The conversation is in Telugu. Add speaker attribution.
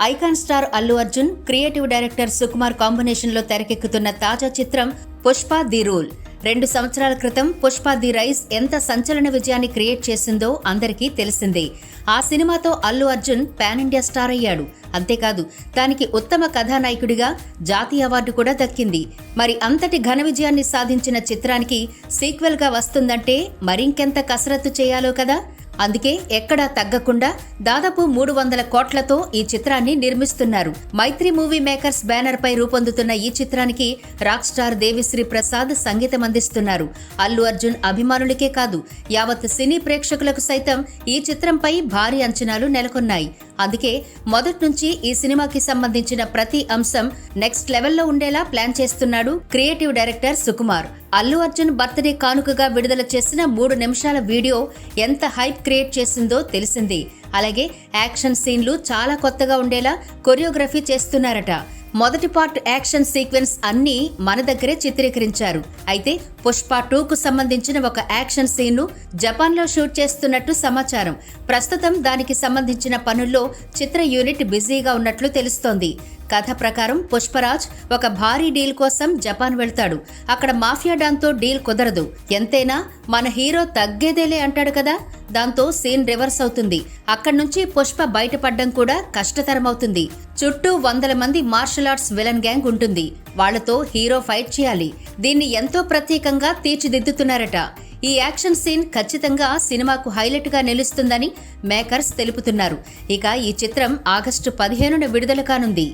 Speaker 1: Icon star Allu Arjun, creative director Sukumar కాంబినేషన్లో తెరకెక్కుతున్న తాజా చిత్రం పుష్ప ది రూల్. 2 సంవత్సరాల క్రితం పుష్ప ది రైజ్ ఎంత సంచలన విజయాన్ని క్రియేట్ చేసిందో అందరికీ తెలిసిందే. ఆ సినిమాతో Allu Arjun pan India star అయ్యాడు. అంతేకాదు దానికి ఉత్తమ కథానాయకుడిగా జాతీయ అవార్డు కూడా దక్కింది. మరి అంతటి ఘన విజయాన్ని సాధించిన చిత్రానికి సీక్వెల్గా వస్తుందంటే మరింకెంత కసరత్తు చేయాలో కదా. అందుకే ఎక్కడా తగ్గకుండా దాదాపు 300 కోట్లతో ఈ చిత్రాన్ని నిర్మిస్తున్నారు. మైత్రి మూవీ మేకర్స్ బ్యానర్ పై రూపొందుతున్న ఈ చిత్రానికి రాక్ స్టార్ దేవిశ్రీ ప్రసాద్ సంగీతం అందిస్తున్నారు. అల్లు అర్జున్ అభిమానులకే కాదు, యావత్ సినీ ప్రేక్షకులకు సైతం ఈ చిత్రంపై భారీ అంచనాలు నెలకొన్నాయి. అందుకే మొదటి నుంచి ఈ సినిమాకి సంబంధించిన ప్రతి అంశం నెక్స్ట్ లెవెల్లో ఉండేలా ప్లాన్ చేస్తున్నాడు creative director Sukumar. Allu Arjun birthday కానుకగా విడుదల చేసిన 3 నిమిషాల వీడియో ఎంత హైప్ క్రియేట్ చేసిందో తెలిసింది. అలాగే యాక్షన్ సీన్లు చాలా కొత్తగా ఉండేలా కొరియోగ్రఫీ చేస్తున్నారట. మొదటి పార్ట్ యాక్షన్ సీక్వెన్స్ అన్నీ మన దగ్గరే చిత్రీకరించారు. అయితే పుష్ప 2కు సంబంధించిన ఒక యాక్షన్ సీన్ను జపాన్లో షూట్ చేస్తున్నట్టు సమాచారం. ప్రస్తుతం దానికి సంబంధించిన పనుల్లో చిత్ర యూనిట్ బిజీగా ఉన్నట్లు తెలుస్తోంది. కథ ప్రకారం పుష్పరాజ్ ఒక భారీ డీల్ కోసం జపాన్ వెళ్తాడు. అక్కడ మాఫియా డాన్తో డీల్ కుదరదు. ఎంతైనా మన హీరో తగ్గేదేలే అంటాడు కదా. దాంతో సీన్ రివర్స్ అవుతుంది. అక్కడి నుంచి పుష్ప బయటపడడం కూడా కష్టతరమవుతుంది. చుట్టూ 100 మంది మార్షల్ ఆర్ట్స్ విలన్ గ్యాంగ్ ఉంటుంది. వాళ్లతో హీరో ఫైట్ చేయాలి. దీన్ని ఎంతో ప్రత్యేకంగా తీర్చిదిద్దుతున్నారట. ఈ యాక్షన్ సీన్ ఖచ్చితంగా సినిమాకు హైలైట్ గా నిలుస్తుందని మేకర్స్ తెలుపుతున్నారు. ఇక ఈ చిత్రం ఆగస్టు 15న విడుదల కానుంది.